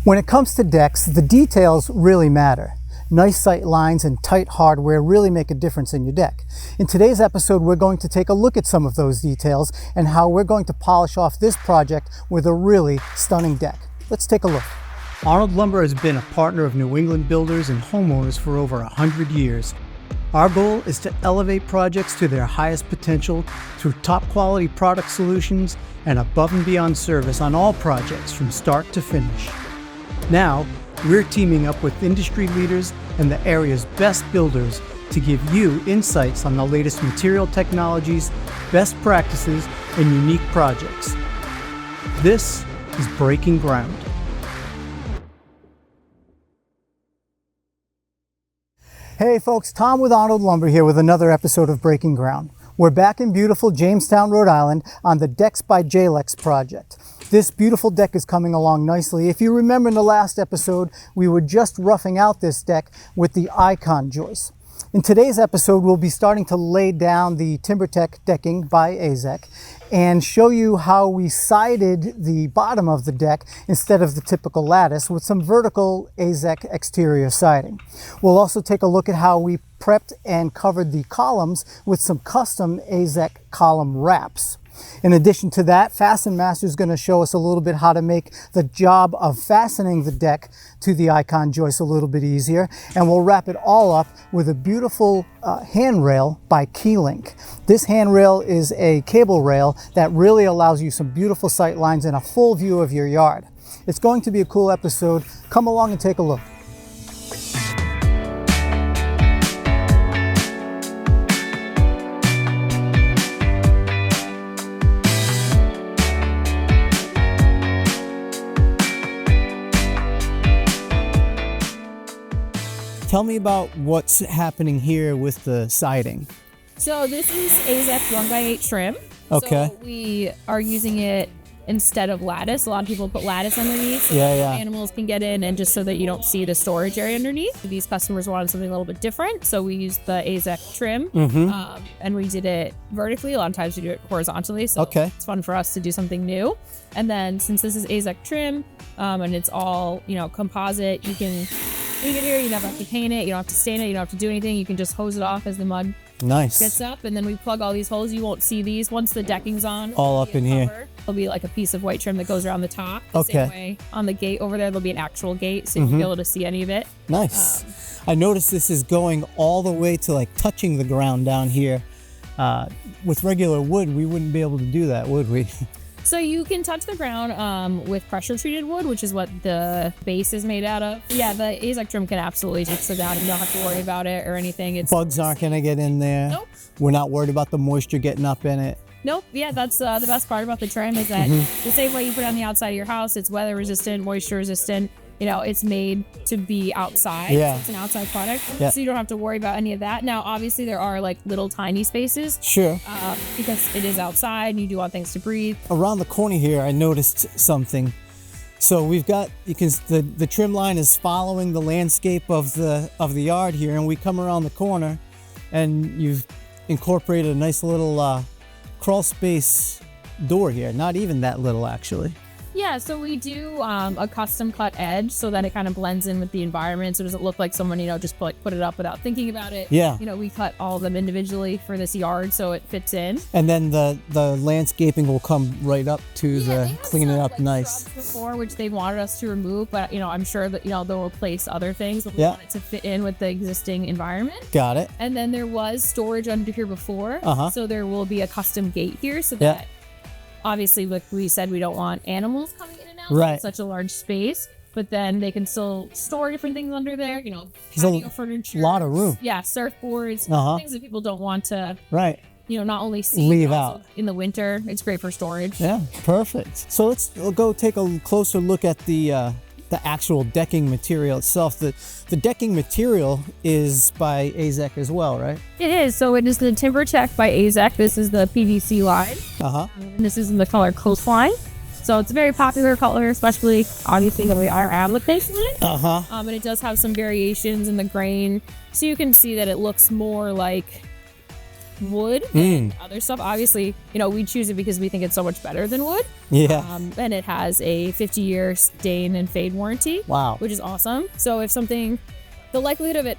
When it comes to decks, the details really matter. Nice sight lines and tight hardware really make a difference in your deck. In today's episode, we're going to take a look at some of those details and how we're going to polish off this project with a really stunning deck. Let's take a look. Arnold Lumber has been a partner of New England builders and homeowners for over 100 years. Our goal is to elevate projects to their highest potential through top quality product solutions and above and beyond service on all projects from start to finish. Now, we're teaming up with industry leaders and the area's best builders to give you insights on the latest material technologies, best practices, and unique projects. This is Breaking Ground. Hey folks, Tom with Arnold Lumber here with another episode of Breaking Ground. We're back in beautiful Jamestown, Rhode Island on the Decks by Jalex project. This beautiful deck is coming along nicely. If you remember in the last episode, we were just roughing out this deck with the icon joists. In today's episode, we'll be starting to lay down the TimberTech decking by Azek and show you how we sided the bottom of the deck instead of the typical lattice with some vertical Azek exterior siding. We'll also take a look at how we prepped and covered the columns with some custom Azek column wraps. In addition to that, FastenMaster is going to show us a little bit how to make the job of fastening the deck to the icon joist a little bit easier, and we'll wrap it all up with a beautiful handrail by Keylink. This handrail is a cable rail that really allows you some beautiful sight lines and a full view of your yard. It's going to be a cool episode. Come along and take a look. Tell me about what's happening here with the siding. So this is Azek 1x8 trim. Okay. So we are using it instead of lattice. A lot of people put lattice underneath so animals can get in and just so that you don't see the storage area underneath. These customers wanted something a little bit different, so we used the Azek trim and we did it vertically. A lot of times we do it horizontally, so it's fun for us to do something new. And then since this is Azek trim and it's all, composite, you can leave it here. You don't have to paint it, you don't have to stain it, you don't have to do anything. You can just hose it off as the mud gets up, and then we plug all these holes. You won't see these once the decking's on. All up in here. There'll be like a piece of white trim that goes around the top. The same way on the gate over there, there'll be an actual gate, so you'll be able to see any of it. Nice. I noticed this is going all the way to like touching the ground down here. With regular wood, we wouldn't be able to do that, would we? So you can touch the ground with pressure treated wood, which is what the base is made out of. Yeah, the Azek trim can absolutely just sit down. You don't have to worry about it or anything. Bugs aren't going to get in there. Nope. We're not worried about the moisture getting up in it. Nope. Yeah, that's the best part about the trim is that the same way you put it on the outside of your house, it's weather resistant, moisture resistant. It's made to be outside. Yeah. So it's an outside product. So you don't have to worry about any of that. Now, obviously, there are like little tiny spaces. Sure. Because it is outside and you do want things to breathe. Around the corner here, I noticed something. So we've got, the trim line is following the landscape of the yard here, and we come around the corner and you've incorporated a nice little crawl space door here. Not even that little, actually. Yeah, so we do a custom cut edge so that it kind of blends in with the environment, so it doesn't look like someone, just put it up without thinking about it. Yeah. We cut all of them individually for this yard so it fits in. And then the landscaping will come right up to clean it up nice. Before, which they wanted us to remove, but I'm sure that they'll replace other things, but we want it to fit in with the existing environment. Got it. And then there was storage under here before, so there will be a custom gate here so that obviously, like we said, we don't want animals coming in and out. Right. It's such a large space, but then they can still store different things under there. There's furniture. A lot of room. Yeah, surfboards, things that people don't want to. Right. Not only see, leave out in the winter. It's great for storage. Yeah, perfect. So let's go take a closer look at the actual decking material itself. The decking material is by Azek as well, right? It is. So it is the TimberTech by Azek. This is the PVC line. And this is in the color Coastline. So it's a very popular color, especially obviously our application line. And it does have some variations in the grain. So you can see that it looks more like wood and other stuff. Obviously, we choose it because we think it's so much better than wood. Yeah. And it has a 50-year stain and fade warranty. Wow. Which is awesome. So if the likelihood of it,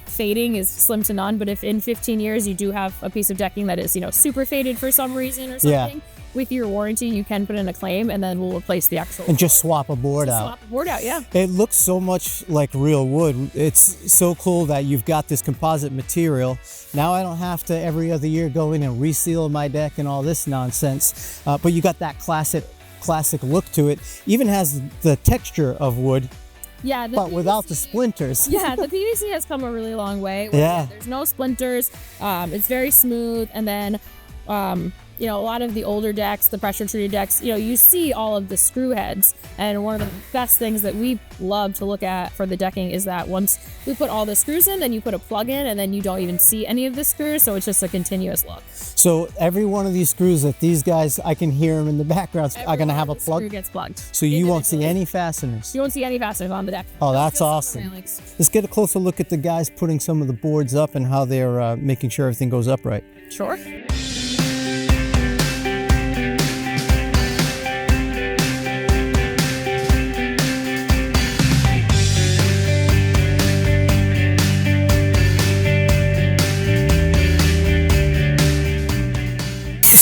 fading is slim to none, but if in 15 years you do have a piece of decking that is, super faded for some reason or something, with your warranty, you can put in a claim and then we'll replace the actual. And just swap a board out. Swap a board out, yeah. It looks so much like real wood. It's so cool that you've got this composite material. Now I don't have to every other year go in and reseal my deck and all this nonsense. But you got that classic look to it. Even has the texture of wood. Yeah, but without the splinters. Yeah, the PVC has come a really long way. Yeah. There's no splinters. It's very smooth. And then, a lot of the older decks, the pressure treated decks, you see all of the screw heads. And one of the best things that we love to look at for the decking is that once we put all the screws in, then you put a plug in and then you don't even see any of the screws. So it's just a continuous look. So every one of these screws that these guys, I can hear them in the background, are going to have a plug? Screw gets plugged. So you won't see any fasteners? You won't see any fasteners on the deck. Oh, that's awesome. Let's get a closer look at the guys putting some of the boards up and how they're making sure everything goes upright. Sure.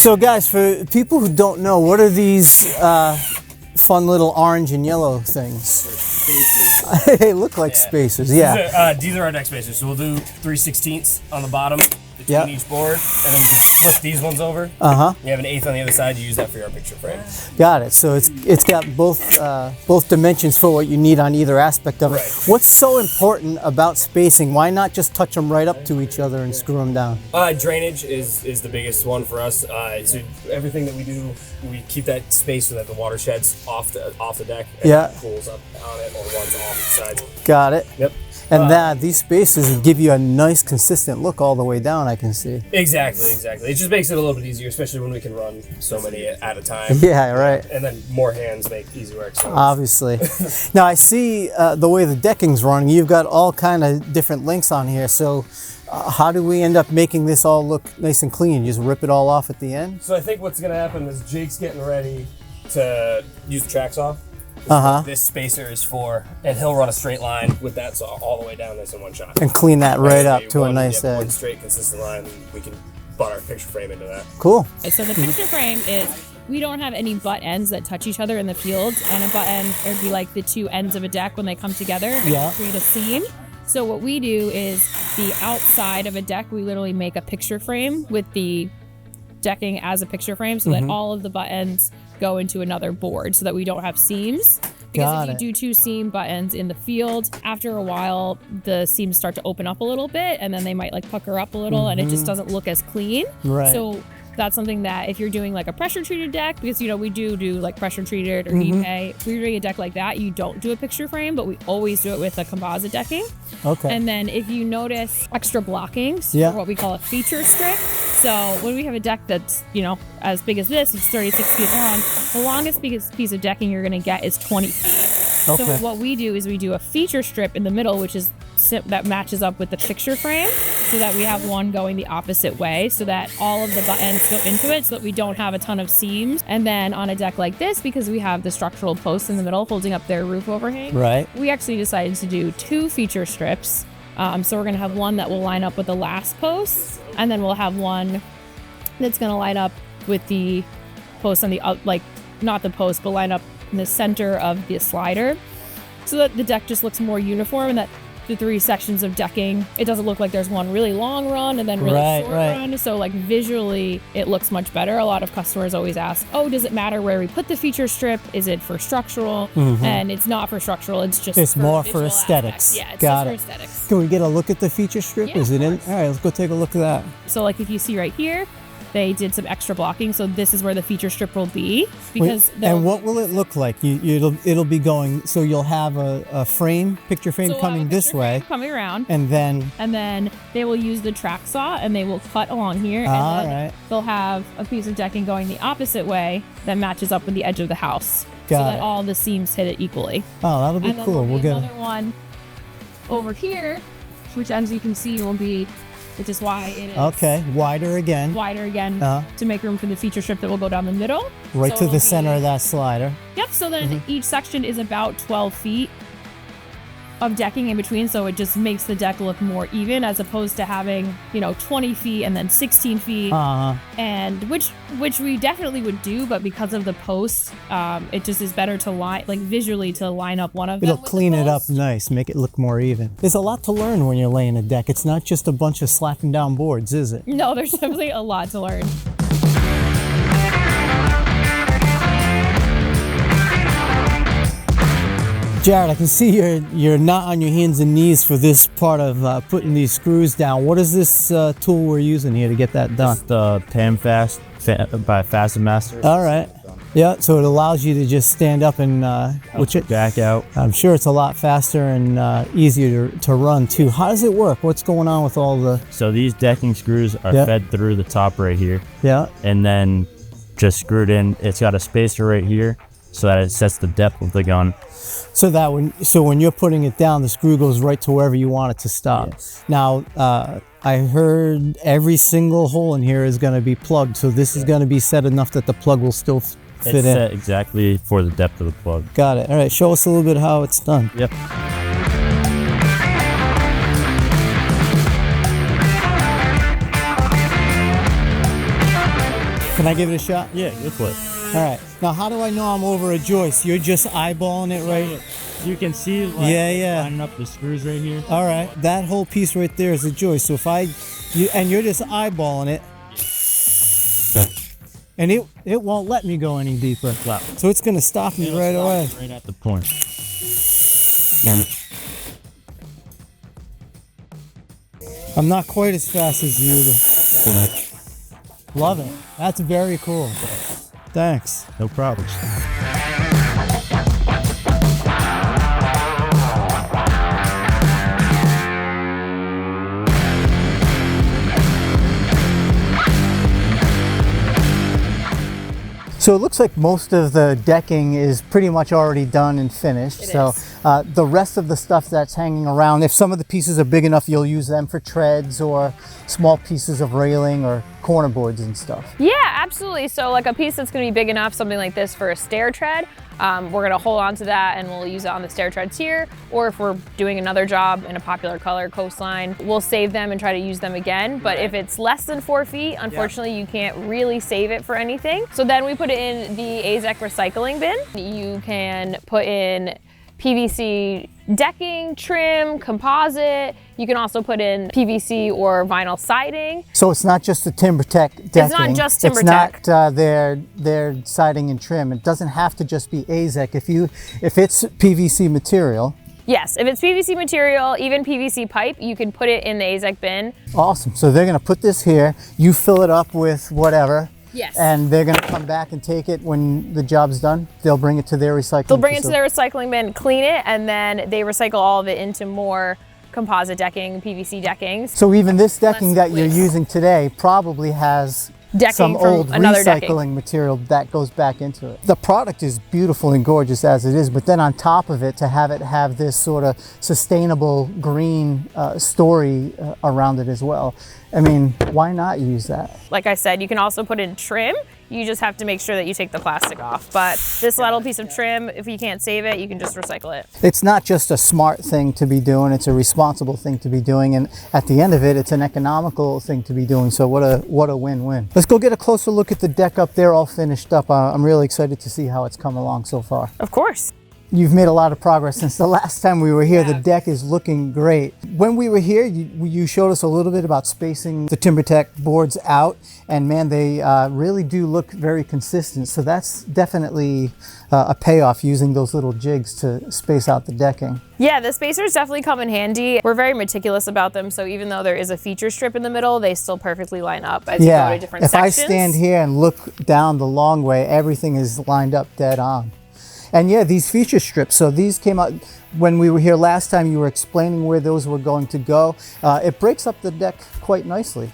So guys, for people who don't know, what are these fun little orange and yellow things? They look like spacers, yeah. These are our deck spacers. So we'll do 3/16 on the bottom between each board, and then we just flip these ones over. You have an 1/8 on the other side. You use that for your picture frame. Got it. So it's got both dimensions for what you need on either aspect of it. Right. What's so important about spacing? Why not just touch them right up to each other and screw them down? Drainage is the biggest one for us. So everything that we do, we keep that space so that the water sheds off the deck and cools up on it or runs off the sides. Got it. Yep. And these spaces give you a nice consistent look all the way down, I can see. Exactly. It just makes it a little bit easier, especially when we can run so many at a time. Yeah, right. And then more hands make easy work. So obviously. Now I see the way the decking's running, you've got all kind of different links on here. So how do we end up making this all look nice and clean? Just rip it all off at the end? So I think what's going to happen is Jake's getting ready to use the track saw. This spacer is for, and he'll run a straight line with that saw all the way down this in one shot. And clean that right up to a nice edge. One straight, consistent line, and we can butt our picture frame into that. Cool. So the picture frame is, we don't have any butt ends that touch each other in the field, and a butt end would be like the two ends of a deck when they come together and create a seam. So what we do is the outside of a deck, we literally make a picture frame with the decking as a picture frame so that all of the butt ends go into another board so that we don't have seams. Because if you do two seam buttons in the field, after a while the seams start to open up a little bit and then they might like pucker up a little and it just doesn't look as clean. Right. So that's something that if you're doing like a pressure treated deck, because we do like pressure treated or heat pay, if you're doing a deck like that, you don't do a picture frame, but we always do it with a composite decking. Okay. And then if you notice extra blockings, or what we call a feature strip. So when we have a deck that's, as big as this, it's 36 feet long, the longest piece of decking you're gonna get is 20 feet. Okay. So what we do is we do a feature strip in the middle, which is that matches up with the picture frame, so that we have one going the opposite way, so that all of the butt ends go into it, so that we don't have a ton of seams. And then on a deck like this, because we have the structural posts in the middle holding up their roof overhang, we actually decided to do 2 feature strips. So we're gonna have one that will line up with the last post, and then we'll have one that's gonna line up with the post on the not the post, but line up in the center of the slider, so that the deck just looks more uniform, and that the 3 sections of decking, it doesn't look like there's one really long run and then really short run. So like visually it looks much better. A lot of customers always ask, oh, does it matter where we put the feature strip? Is it for structural? And it's not for structural, it's more for aesthetics. Aspects. Yeah, it's Got just for aesthetics. Can we get a look at the feature strip? Yeah, is it in? All right, let's go take a look at that. So like if you see right here, they did some extra blocking, so this is where the feature strip will be. Because and what will it look like? It'll be going. So you'll have a picture frame coming this way, coming around, and then they will use the track saw and they will cut along here, and then they'll have a piece of decking going the opposite way that matches up with the edge of the house, so that all the seams hit it equally. Oh, that'll be cool. We'll get another one over here, which, as you can see, will be which is why it is okay, wider again. Wider again to make room for the feature strip that will go down the middle. Right to the center of that slider. Yep, so then each section is about 12 feet of decking in between, so it just makes the deck look more even as opposed to having 20 feet and then 16 feet and which we definitely would do, but because of the posts it just is better to visually to line up one of them. It'll clean it up nice, make it look more even. There's a lot to learn when you're laying a deck. It's not just a bunch of slapping down boards, is it? No, there's definitely a lot to learn. Jared, I can see you're not on your hands and knees for this part of putting these screws down. What is this tool we're using here to get that done? It's the Tam Fast by FastenMaster. All right. Yeah, so it allows you to just stand up and back out. I'm sure it's a lot faster and easier to run too. How does it work? What's going on with all the... So these decking screws are fed through the top right here. Yeah. And then just screwed in. It's got a spacer right here so that it sets the depth of the gun. So that when you're putting it down, the screw goes right to wherever you want it to stop. Yes. Now, I heard every single hole in here is going to be plugged, so this is going to be set enough that the plug will still fit in. It's set exactly for the depth of the plug. Got it. All right, show us a little bit how it's done. Yep. Can I give it a shot? Yeah, go for it. All right. Now, how do I know I'm over a joist? You're just eyeballing it, right? You can see lining up the screws right here. All right. That whole piece right there is a joist. So if you're just eyeballing it, and it won't let me go any deeper. Wow. So it's going to stop me right away. Right at the point. I'm not quite as fast as you, but love it. That's very cool. Thanks. No problem. So it looks like most of the decking is pretty much already done and finished. The rest of the stuff that's hanging around, if some of the pieces are big enough, you'll use them for treads or small pieces of railing or corner boards and stuff. Yeah, absolutely. So like a piece that's going to be big enough, something like this for a stair tread, we're going to hold on to that and we'll use it on the stair treads here. Or if we're doing another job in a popular color, coastline, we'll save them and try to use them again. But if it's less than 4 feet, unfortunately, you can't really save it for anything. So then we put it in the Azek recycling bin. You can put in PVC decking, trim, composite. You can also put in PVC or vinyl siding. So it's not just the TimberTech decking. It's not just TimberTech. It's not their siding and trim. It doesn't have to just be Azek. If it's PVC material. Yes, if it's PVC material, even PVC pipe, you can put it in the Azek bin. Awesome. So they're going to put this here. You fill it up with whatever. Yes. And they're going to come back and take it when the job's done. They'll bring it to their recycling. They'll bring it to their recycling bin, clean it, and then they recycle all of it into more composite decking, PVC deckings. So even this decking that you're using today probably has some old recycling material that goes back into it. The product is beautiful and gorgeous as it is, but then on top of it, to have it have this sort of sustainable green story around it as well. I mean, why not use that? Like I said, you can also put in trim. You just have to make sure that you take the plastic off. But this little piece of trim, if you can't save it, you can just recycle it. It's not just a smart thing to be doing, it's a responsible thing to be doing. And at the end of it, it's an economical thing to be doing. So what a win-win. Let's go get a closer look at the deck up there, all finished up. I'm really excited to see how it's come along so far. Of course. You've made a lot of progress since the last time we were here. The deck is looking great. When we were here, you showed us a little bit about spacing the TimberTech boards out, and man, they really do look very consistent. So that's definitely a payoff, using those little jigs to space out the decking. Yeah, the spacers definitely come in handy. We're very meticulous about them, so even though there is a feature strip in the middle, they still perfectly line up as you go to different sections. If I stand here and look down the long way, everything is lined up dead on. And yeah, these feature strips, so these came out when we were here last time. You were explaining where those were going to go. It breaks up the deck quite nicely.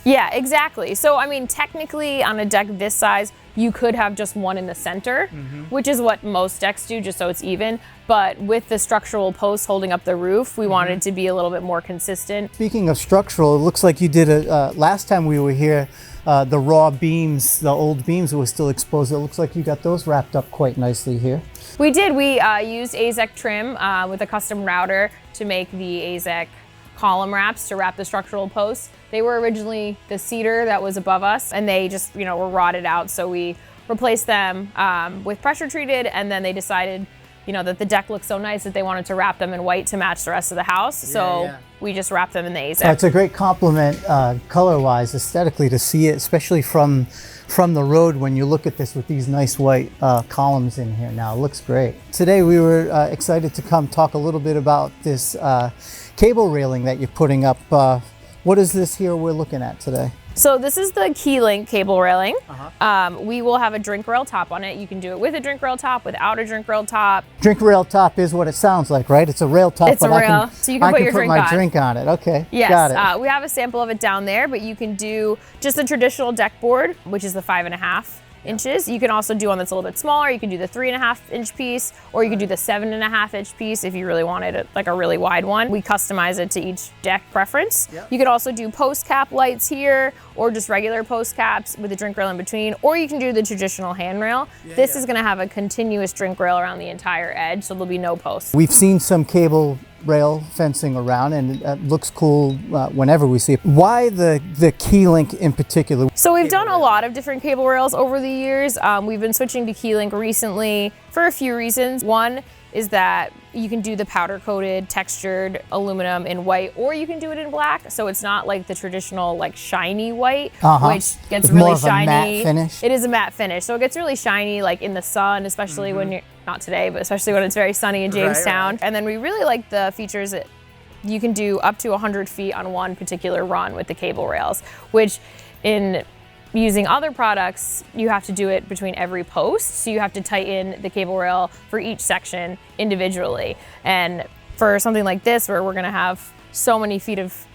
Yeah, exactly. So, I mean, technically on a deck this size, you could have just one in the center, which is what most decks do, just so it's even. But with the structural posts holding up the roof, we wanted to be a little bit more consistent. Speaking of structural, it looks like you did last time we were here, the raw beams, the old beams that were still exposed. It looks like you got those wrapped up quite nicely here. We did. We used Azek trim with a custom router to make the Azek column wraps to wrap the structural posts. They were originally the cedar that was above us, and they just, you know, were rotted out. So we replaced them with pressure treated, and then they decided, you know, that the deck looked so nice that they wanted to wrap them in white to match the rest of the house. We just wrapped them in the Azek. It's a great compliment color-wise, aesthetically, to see it, especially from the road when you look at this with these nice white columns in here now. It looks great. Today we were excited to come talk a little bit about this cable railing that you're putting up. What is this here we're looking at today? So this is the Keylink cable railing. We will have a drink rail top on it. You can do it with a drink rail top, without a drink rail top. Drink rail top is what it sounds like, right? It's a rail top. It's a rail, so you can put your drink on. I can put my drink on it. Okay, yes, got it. We have a sample of it down there, but you can do just a traditional deck board, which is the 5.5 inches. You can also do one that's a little bit smaller. You can do the 3.5 inch piece, or you can do the 7.5 inch piece if you really wanted it, like a really wide one. We customize it to each deck preference. You could also do post cap lights here, or just regular post caps with a drink rail in between, or you can do the traditional handrail. This is gonna have a continuous drink rail around the entire edge, so there'll be no posts. We've seen some cable rail fencing around, and it looks cool whenever we see it. Why the Keylink in particular? So we've done a lot of different cable rails over the years. We've been switching to Keylink recently for a few reasons. One is that you can do the powder coated textured aluminum in white, or you can do it in black, so it's not like the traditional like shiny white, which gets it's really more of shiny. A matte finish. It is a matte finish, so it gets really shiny like in the sun, especially when you're not today, but especially when it's very sunny in Jamestown. And then we really like the features that you can do up to 100 feet on one particular run with the cable rails, which in using other products, you have to do it between every post. So you have to tighten the cable rail for each section individually. And for something like this, where we're gonna have so many feet of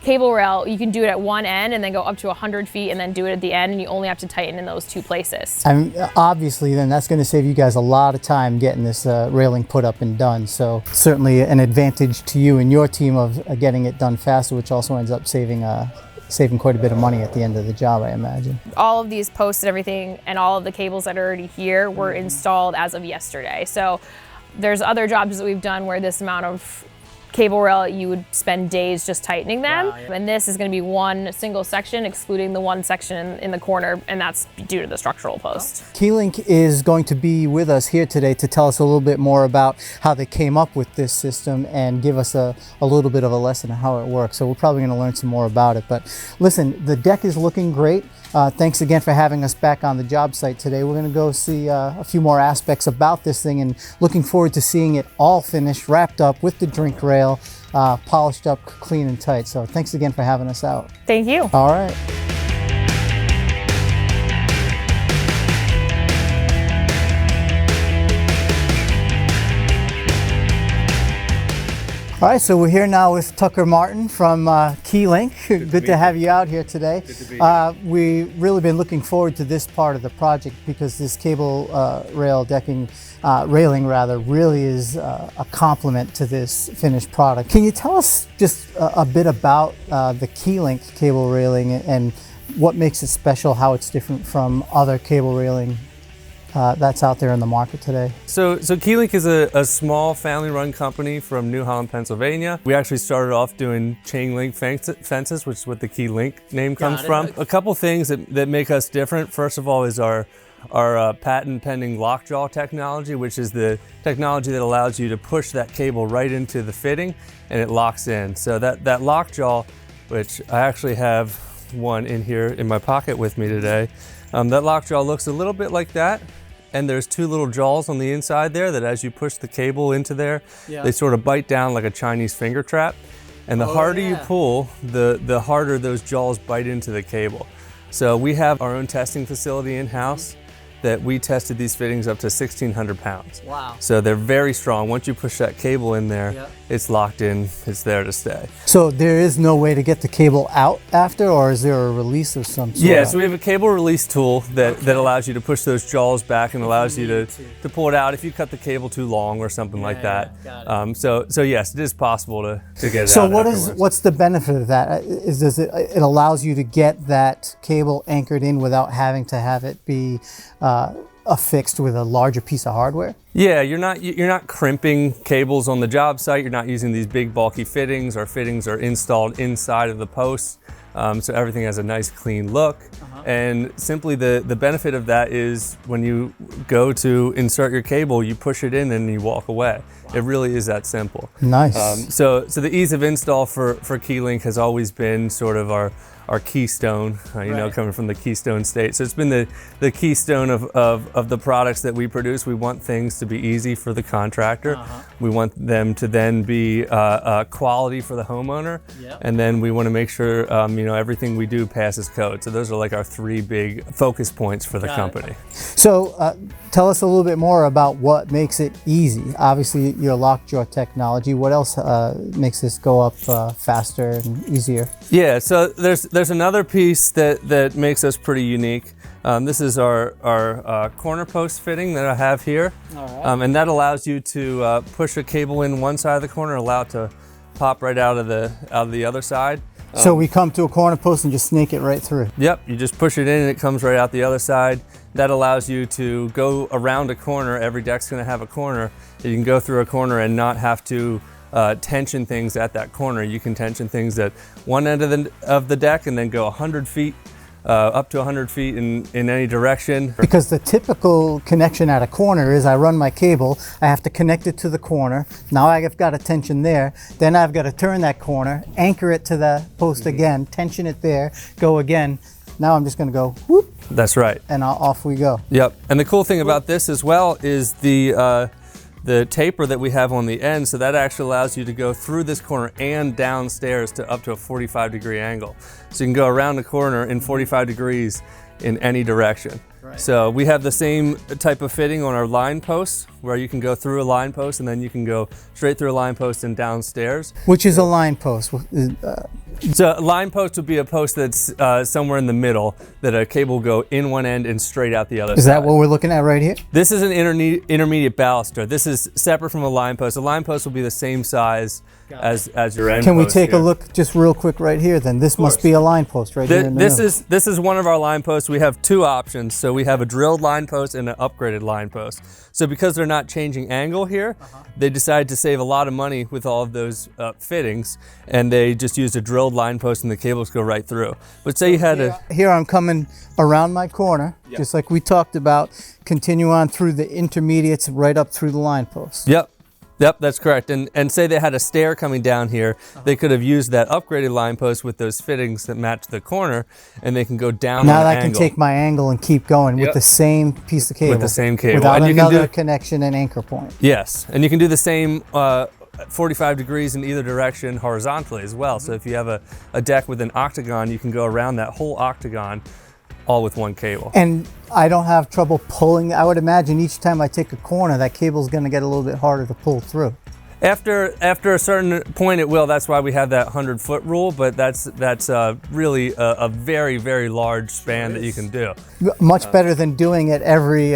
cable rail, you can do it at one end and then go up to 100 feet and then do it at the end, and you only have to tighten in those two places. And obviously then that's going to save you guys a lot of time getting this railing put up and done. So certainly an advantage to you and your team of getting it done faster, which also ends up saving quite a bit of money at the end of the job, I imagine. All of these posts and everything and all of the cables that are already here were installed as of yesterday. So there's other jobs that we've done where this amount of cable rail, you would spend days just tightening them. And this is going to be one single section, excluding the one section in the corner, and that's due to the structural post. Keylink is going to be with us here today to tell us a little bit more about how they came up with this system and give us a little bit of a lesson on how it works. So we're probably going to learn some more about it. But listen, the deck is looking great. Thanks again for having us back on the job site today. We're going to go see a few more aspects about this thing, and looking forward to seeing it all finished, wrapped up with the drink rail, polished up clean and tight. So thanks again for having us out. Thank you. All right. All right, so we're here now with Tucker Martin from Keylink. Good to have you out here today. Good to be here. We've really been looking forward to this part of the project because this cable rail decking, railing rather, really is a complement to this finished product. Can you tell us just a bit about the Keylink cable railing and what makes it special, how it's different from other cable railing that's out there in the market today? So Keylink is a small family-run company from New Holland, Pennsylvania. We actually started off doing chain link fences, which is what the Keylink name comes from. A couple things that make us different, first of all, is our patent-pending lockjaw technology, which is the technology that allows you to push that cable right into the fitting and it locks in. So that lockjaw, which I actually have one in here in my pocket with me today, that lockjaw looks a little bit like that. And there's two little jaws on the inside there that as you push the cable into there, they sort of bite down like a Chinese finger trap. And the harder you pull, the harder those jaws bite into the cable. So we have our own testing facility in-house, that we tested these fittings up to 1,600 pounds. Wow. So they're very strong. Once you push that cable in there, it's locked in, it's there to stay. So there is no way to get the cable out after, or is there a release of some sort? Yeah, so we have a cable release tool that allows you to push those jaws back and allows you to pull it out if you cut the cable too long or something like that. So yes, it is possible to get it out. So what's the benefit of that? It allows you to get that cable anchored in without having to have it be affixed with a larger piece of hardware? Yeah, you're not crimping cables on the job site. You're not using these big bulky fittings. Our fittings are installed inside of the posts, so everything has a nice clean look. And simply the benefit of that is when you go to insert your cable, you push it in and you walk away. It really is that simple. Nice. So the ease of install for Keylink has always been sort of our keystone, coming from the Keystone State. So it's been the keystone of the products that we produce. We want things to be easy for the contractor. We want them to then be quality for the homeowner. And then we want to make sure, everything we do passes code. So those are like our 3 big focus points for the company. So tell us a little bit more about what makes it easy. Obviously your lockjaw technology. What else makes this go up faster and easier? Yeah, so there's another piece that makes us pretty unique. This is our corner post fitting that I have here. And that allows you to push a cable in one side of the corner, allow it to pop right out of the other side. So we come to a corner post and just snake it right through. Yep, you just push it in and it comes right out the other side. That allows you to go around a corner. Every deck's going to have a corner. You can go through a corner and not have to tension things at that corner. You can tension things at one end of the deck and then go 100 feet, up to 100 feet in any direction. Because the typical connection at a corner is I run my cable, I have to connect it to the corner. Now I've got a tension there. Then I've got to turn that corner, anchor it to the post again, tension it there, go again. Now I'm just going to go whoop. That's right. And off we go. Yep. And the cool thing about this as well is the taper that we have on the end, so that actually allows you to go through this corner and downstairs to up to a 45-degree angle. So you can go around the corner in 45 degrees in any direction. So we have the same type of fitting on our line posts, where you can go through a line post and then you can go straight through a line post and downstairs. Which is a line post? So a line post would be a post that's somewhere in the middle, that a cable will go in one end and straight out the other side. Is that what we're looking at right here? This is an intermediate baluster. This is separate from a line post. A line post will be the same size as your end post. Can we take a look just real quick right here then? This must be a line post right here in the middle. This is one of our line posts. We have 2 options. So we have a drilled line post and an upgraded line post. So because they're not changing angle here, they decided to save a lot of money with all of those fittings, and they just used a drilled line post and the cables go right through. But say you had Here I'm coming around my corner, just like we talked about, continue on through the intermediates right up through the line post. Yep, that's correct. And say they had a stair coming down here, they could have used that upgraded line post with those fittings that match the corner, and they can go down now an I angle. can take my angle and keep going with the same piece of cable. With the same cable. Without and another connection and anchor point. Yes, and you can do the same 45 degrees in either direction horizontally as well. So if you have a deck with an octagon, you can go around that whole octagon all with one cable. And I don't have trouble pulling. I would imagine each time I take a corner, that cable's going to get a little bit harder to pull through. After a certain point, it will. That's why we have that 100-foot rule. But that's really a very, very large span that you can do. Much better than doing it every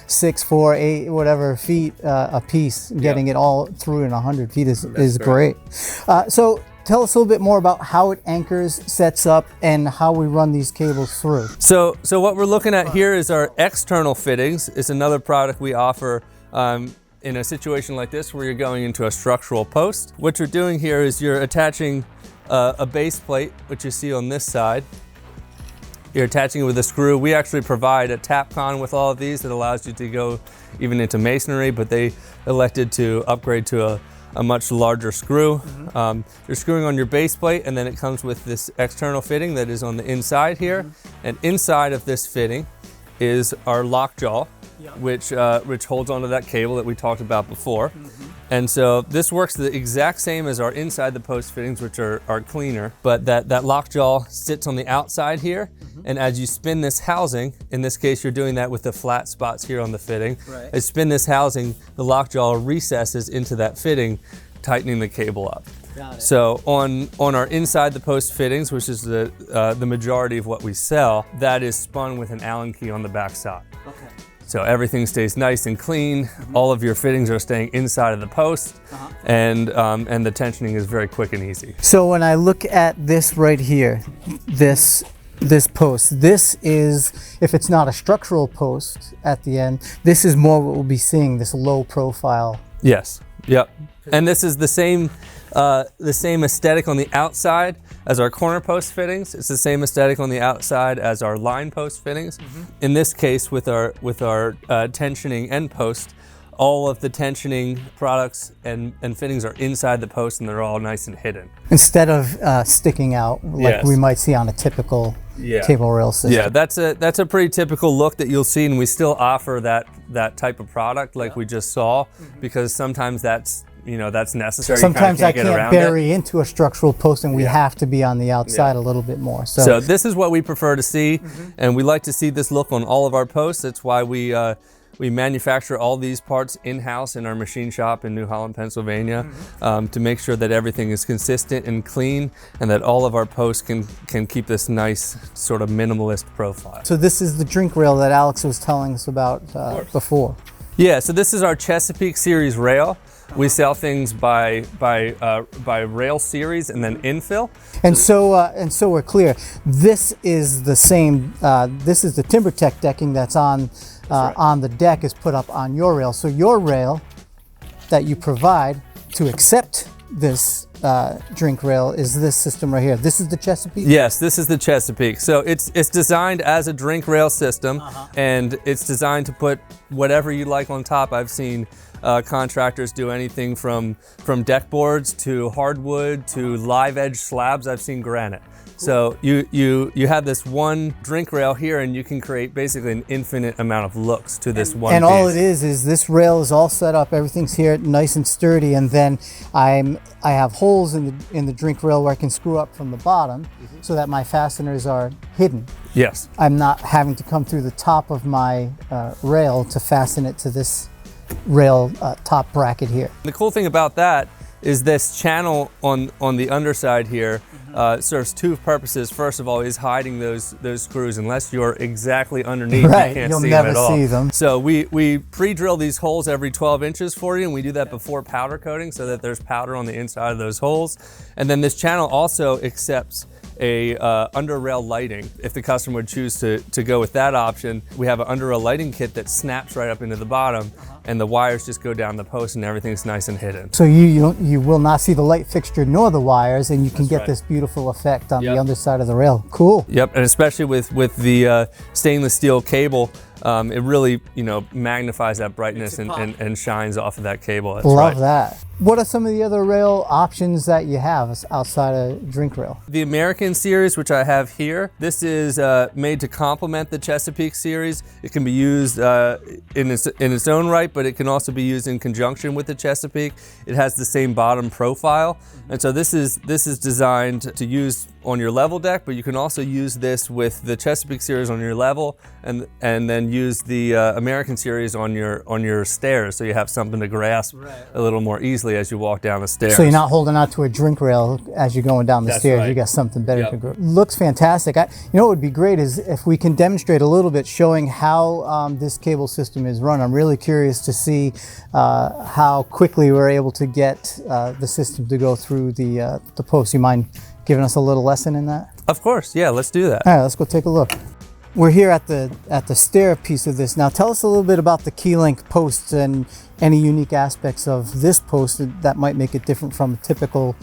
6, 4, 8, whatever feet a piece. Getting it all through in 100 feet is great. So tell us a little bit more about how it anchors, sets up, and how we run these cables through. So what we're looking at here is our external fittings. It's another product we offer in a situation like this where you're going into a structural post. What you're doing here is you're attaching a base plate, which you see on this side. You're attaching it with a screw. We actually provide a tap con with all of these that allows you to go even into masonry, but they elected to upgrade to a much larger screw. You're screwing on your base plate, and then it comes with this external fitting that is on the inside here. And inside of this fitting is our lockjaw, which holds onto that cable that we talked about before. And so this works the exact same as our inside the post fittings, which are cleaner, but that lockjaw sits on the outside here, And as you spin this housing, in this case, you're doing that with the flat spots here on the fitting. Right. As you spin this housing, the lockjaw recesses into that fitting, tightening the cable up. Got it. So on our inside the post fittings, which is the majority of what we sell, that is spun with an Allen key on the back side. Okay. So everything stays nice and clean. All of your fittings are staying inside of the post, and the tensioning is very quick and easy. So when I look at this right here, this post, this is, if it's not a structural post at the end, this is more what we'll be seeing, this low profile. Yes. Yep. And this is the same aesthetic on the outside as our corner post fittings. It's the same aesthetic on the outside as our line post fittings. In this case, with our tensioning end post, all of the tensioning products and fittings are inside the post, and they're all nice and hidden. Instead of sticking out like we might see on a typical cable rail system. Yeah, that's a pretty typical look that you'll see, and we still offer that type of product like we just saw, because sometimes that's necessary. Sometimes I can't bury into a structural post, and we have to be on the outside a little bit more. So this is what we prefer to see, and we like to see this look on all of our posts. That's why we manufacture all these parts in-house in our machine shop in New Holland, Pennsylvania, to make sure that everything is consistent and clean, and that all of our posts can keep this nice sort of minimalist profile. So this is the drink rail that Alex was telling us about before. Yeah, so this is our Chesapeake series rail. We sell things by rail series and then infill. And so we're clear. This is the same. This is the TimberTech decking that's on the deck is put up on your rail. So your rail that you provide to accept this drink rail is this system right here. This is the Chesapeake? Yes, this is the Chesapeake. So it's designed as a drink rail system, and it's designed to put whatever you like on top. I've seen contractors do anything from deck boards to hardwood to live edge slabs. I've seen granite. So you have this one drink rail here, and you can create basically an infinite amount of looks to this one piece. And all it is this rail is all set up, everything's here nice and sturdy, and then I have holes in the drink rail where I can screw up from the bottom so that my fasteners are hidden. Yes. I'm not having to come through the top of my rail to fasten it to this rail top bracket here. The cool thing about that is this channel on the underside here serves two purposes. First of all, is hiding those screws. Unless you're exactly underneath, you can't see them at all. You'll never see them. So we pre-drill these holes every 12 inches for you, and we do that before powder coating so that there's powder on the inside of those holes. And then this channel also accepts a under rail lighting. If the customer would choose to go with that option, we have an under rail lighting kit that snaps right up into the bottom, and the wires just go down the post, and everything's nice and hidden. So you will not see the light fixture nor the wires, and you can get this beautiful effect on the underside of the rail. Cool. Yep, and especially with the stainless steel cable, it really magnifies that brightness and shines off of that cable. That's Love that. What are some of the other rail options that you have outside of drink rail? The American series, which I have here, this is made to complement the Chesapeake series. It can be used in its own right, but it can also be used in conjunction with the Chesapeake. It has the same bottom profile, and so this is designed to use on your level deck, but you can also use this with the Chesapeake series on your level, and then use the American series on your stairs, so you have something to grasp a little more easily as you walk down the stairs. So you're not holding on to a drink rail as you're going down the stairs. Right. You got something better to grip. Looks fantastic. What would be great is if we can demonstrate a little bit showing how this cable system is run. I'm really curious to see how quickly we're able to get the system to go through the post. You mind giving us a little lesson in that? Of course, yeah, let's do that. All right, let's go take a look. We're here at the stair piece of this. Now tell us a little bit about the Keylink posts and any unique aspects of this post that might make it different from a typical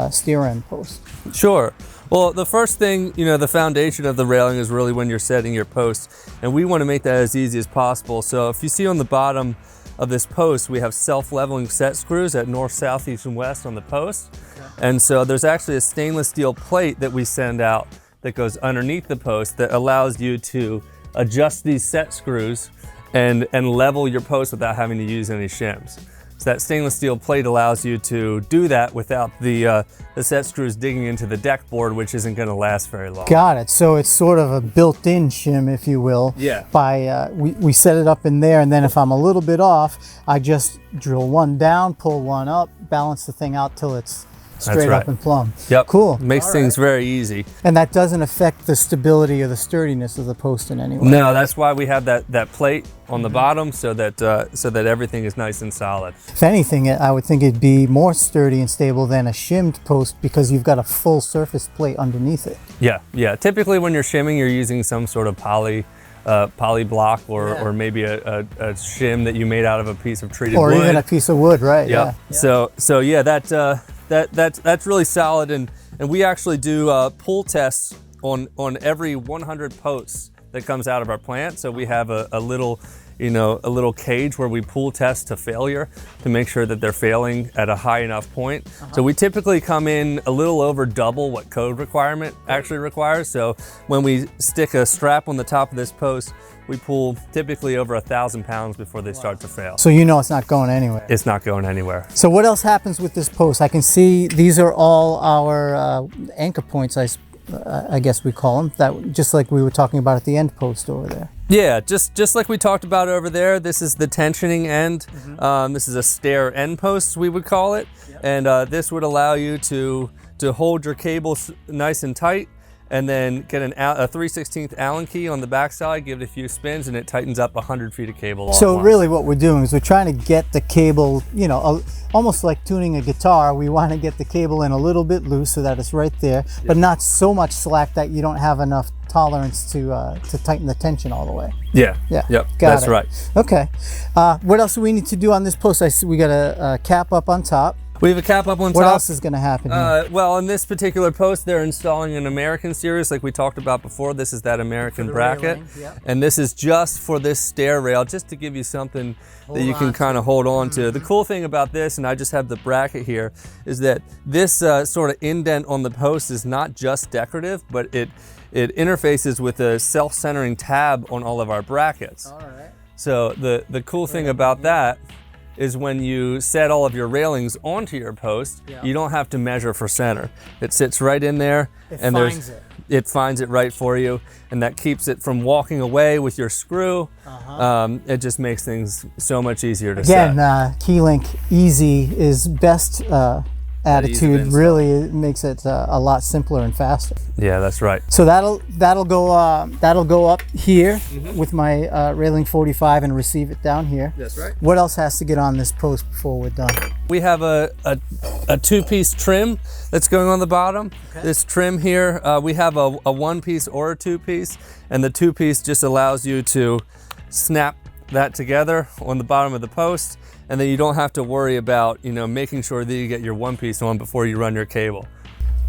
stair end post. Sure. Well, the first thing, the foundation of the railing is really when you're setting your posts, and we want to make that as easy as possible. So if you see on the bottom of this post, we have self-leveling set screws at north, south, east, and west on the post. And so there's actually a stainless steel plate that we send out that goes underneath the post that allows you to adjust these set screws and level your post without having to use any shims. So that stainless steel plate allows you to do that without the set screws digging into the deck board, which isn't going to last very long. Got it. So it's sort of a built-in shim, if you will. Yeah. By we set it up in there, and then if I'm a little bit off, I just drill one down, pull one up, balance the thing out till it's straight right. up and plumb. Yep. Cool. Makes things very easy. And that doesn't affect the stability or the sturdiness of the post in any way. No, that's why we have that plate on the bottom, so that everything is nice and solid. If anything, I would think it'd be more sturdy and stable than a shimmed post because you've got a full surface plate underneath it. Yeah. Typically, when you're shimming, you're using some sort of poly block or maybe a shim that you made out of a piece of treated wood. Or even a piece of wood, right? Yep. Yeah. So yeah, that's really solid, and we actually do pull tests on every 100 posts that comes out of our plant. So we have a little cage where we pull test to failure to make sure that they're failing at a high enough point. So we typically come in a little over double what code requirement actually requires. So when we stick a strap on the top of this post, we pull typically over 1,000 pounds before they start to fail. So you know it's not going anywhere. It's not going anywhere. So what else happens with this post? I can see these are all our anchor points, I guess we call them, that just like we were talking about at the end post over there. Yeah, just like we talked about over there, this is the tensioning end. This is a stair end post, we would call it. And this would allow you to hold your cable nice and tight, and then get a 3/16 Allen key on the backside, give it a few spins, and it tightens up 100 feet of cable all So at once. really what we're doing is we're trying to get the cable, almost like tuning a guitar. We want to get the cable in a little bit loose so that it's right there, but not so much slack that you don't have enough tolerance to tighten the tension all the way. Yeah. Yeah. Yep. Got That's it. right. Okay. What else do we need to do on this post? I see we got a cap up on top. We have a cap up on top. What else is going to happen here? Well, on this particular post, they're installing an American series like we talked about before. This is that American bracket. railing, And this is just for this stair rail, just to give you something that you can kind of hold on to. The cool thing about this, and I just have the bracket here, is that this sort of indent on the post is not just decorative, but it interfaces with a self-centering tab on all of our brackets. All right. So the cool thing about that is when you set all of your railings onto your post, you don't have to measure for center. It sits right in there, and it finds it right for you, and that keeps it from walking away with your screw. It just makes things so much easier to set. Again, Keylink Easy is best attitude. Really, it makes it a lot simpler and faster. Yeah, that's right. So that'll go up here with my railing 45 and receive it down here. That's right. What else has to get on this post before we're done? We have a two-piece trim that's going on the bottom. Okay. This trim here, we have a one-piece or a two-piece, and the two-piece just allows you to snap that together on the bottom of the post, and then you don't have to worry about making sure that you get your one piece on before you run your cable.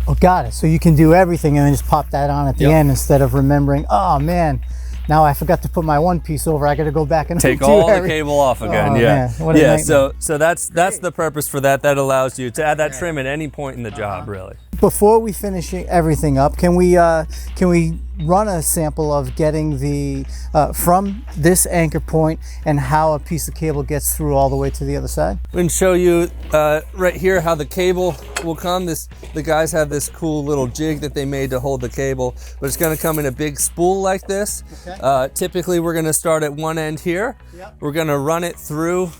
Oh, got it. So you can do everything and then just pop that on at the end instead of remembering, oh man, now I forgot to put my one piece over. I got to go back and take all the cable off again. Oh, yeah, man. What a nightmare. So that's the purpose for that. That allows you to add that trim at any point in the job, really. Before we finish everything up, can we run a sample of getting the from this anchor point and how a piece of cable gets through all the way to the other side? We can show you right here how the cable will come. The guys have this cool little jig that they made to hold the cable, but it's going to come in a big spool like this. Okay. Typically, we're going to start at one end here. Yep. We're going to run it through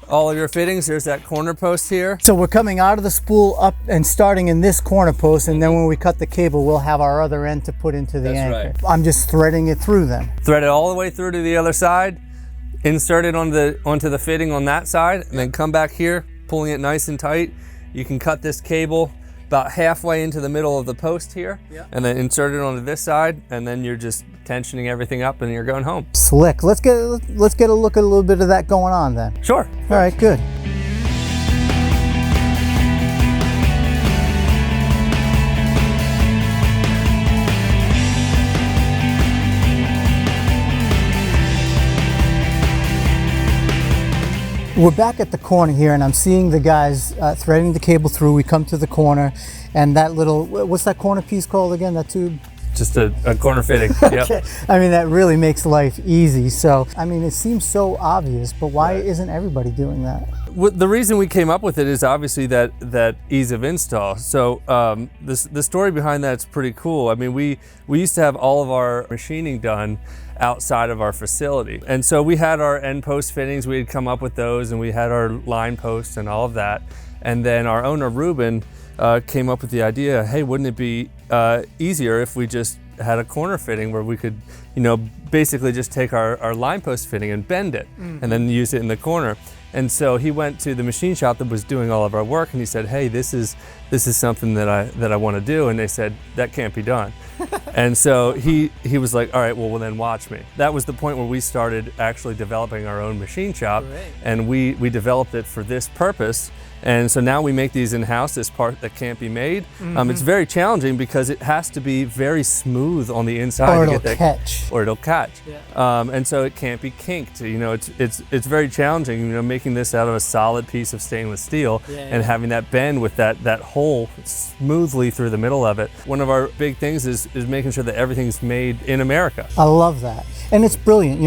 all of your fittings. There's that corner post here. So we're coming out of the spool up and starting in this corner post, and then when we cut the cable, we'll have our other end to put into the anchor. Right. I'm just threading it through then. Thread it all the way through to the other side, insert it onto the fitting on that side, and then come back here, pulling it nice and tight. You can cut this cable about halfway into the middle of the post here, and then insert it onto this side, and then you're just tensioning everything up and you're going home. Slick. Let's get a look at a little bit of that going on then. Sure. All right, good. We're back at the corner here, and I'm seeing the guys threading the cable through. We come to the corner, and that little, what's that corner piece called again, that tube? Just a corner fitting. Okay. Yep. I mean, that really makes life easy. So, I mean, it seems so obvious, but why isn't everybody doing that? the reason we came up with it is obviously that ease of install. So the story behind that's pretty cool. I mean, we used to have all of our machining done outside of our facility, and so we had our end post fittings. We had come up with those, and we had our line posts and all of that. And then our owner Ruben came up with the idea, hey, wouldn't it be easier if we just had a corner fitting where we could, basically just take our line post fitting and bend it and then use it in the corner. And so he went to the machine shop that was doing all of our work, and he said, hey, this is something that I want to do. And they said, that can't be done. And so he was like, all right, well then watch me. That was the point where we started actually developing our own machine shop. Great. And we developed it for this purpose. And so now we make these in-house, this part that can't be made. It's very challenging because it has to be very smooth on the inside. Or it'll catch. Or it'll catch. Yeah. And so it can't be kinked. It's very challenging, making this out of a solid piece of stainless steel and having that bend with that hole smoothly through the middle of it. One of our big things is making sure that everything's made in America. I love that. And it's brilliant.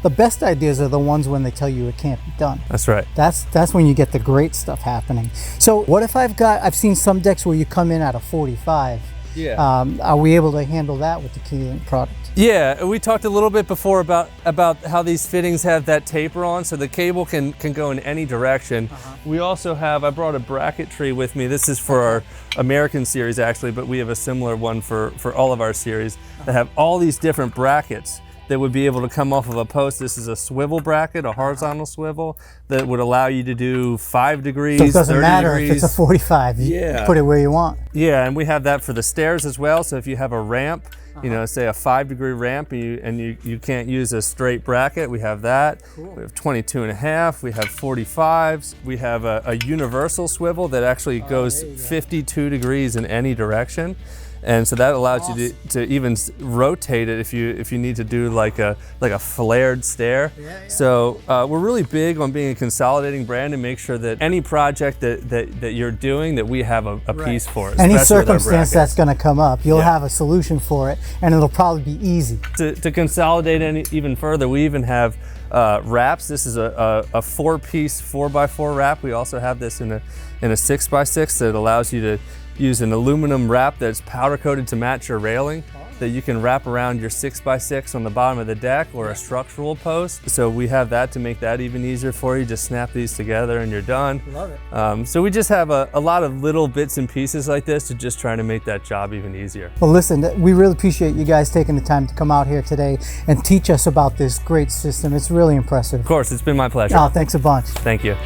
The best ideas are the ones when they tell you it can't be done. That's right. That's when you get the great stuff happening. So what if I've seen some decks where you come in at a 45. Yeah. Are we able to handle that with the Keylink product? Yeah, we talked a little bit before about how these fittings have that taper on, so the cable can go in any direction. We also have, I brought a bracket tree with me. This is for our American series actually, but we have a similar one for all of our series that have all these different brackets that would be able to come off of a post. This is a swivel bracket, a horizontal swivel, that would allow you to do 5 degrees, 30 degrees. So it doesn't matter if it's a 45, you put it where you want. Yeah, and we have that for the stairs as well. So if you have a ramp, say a 5-degree ramp, and you can't use a straight bracket, we have that. Cool. We have 22.5, we have 45s. We have a universal swivel that actually goes 52 degrees in any direction. And so that allows you to even rotate it if you need to do like a flared stair. So we're really big on being a consolidating brand and make sure that any project that you're doing, that we have a piece for it. Any circumstance that's going to come up, you'll have a solution for it, and it'll probably be easy. To consolidate even further, we even have wraps. This is a 4-piece 4x4 wrap. We also have this in a 6x6 that allows you to use an aluminum wrap that's powder coated to match your railing that you can wrap around your 6x6 on the bottom of the deck or a structural post. So we have that to make that even easier for you. Just snap these together and you're done. Love it. So we just have a lot of little bits and pieces like this to just try to make that job even easier. Well, listen, we really appreciate you guys taking the time to come out here today and teach us about this great system. It's really impressive. Of course, it's been my pleasure. Oh, thanks a bunch. Thank you.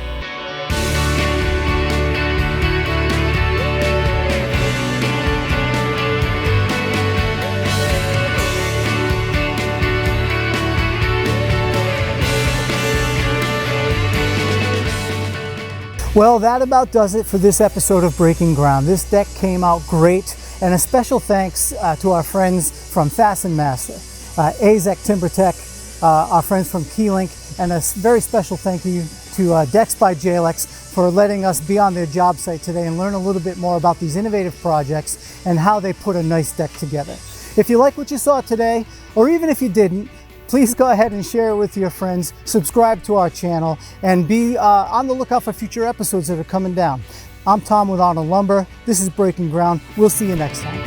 Well, that about does it for this episode of Breaking Ground. This deck came out great, and a special thanks to our friends from FastenMaster, Azek TimberTech, our friends from Keylink, and a very special thank you to Decks by Jalex for letting us be on their job site today and learn a little bit more about these innovative projects and how they put a nice deck together. If you like what you saw today, or even if you didn't, please go ahead and share it with your friends, subscribe to our channel, and be on the lookout for future episodes that are coming down. I'm Tom with Arnold Lumber. This is Breaking Ground. We'll see you next time.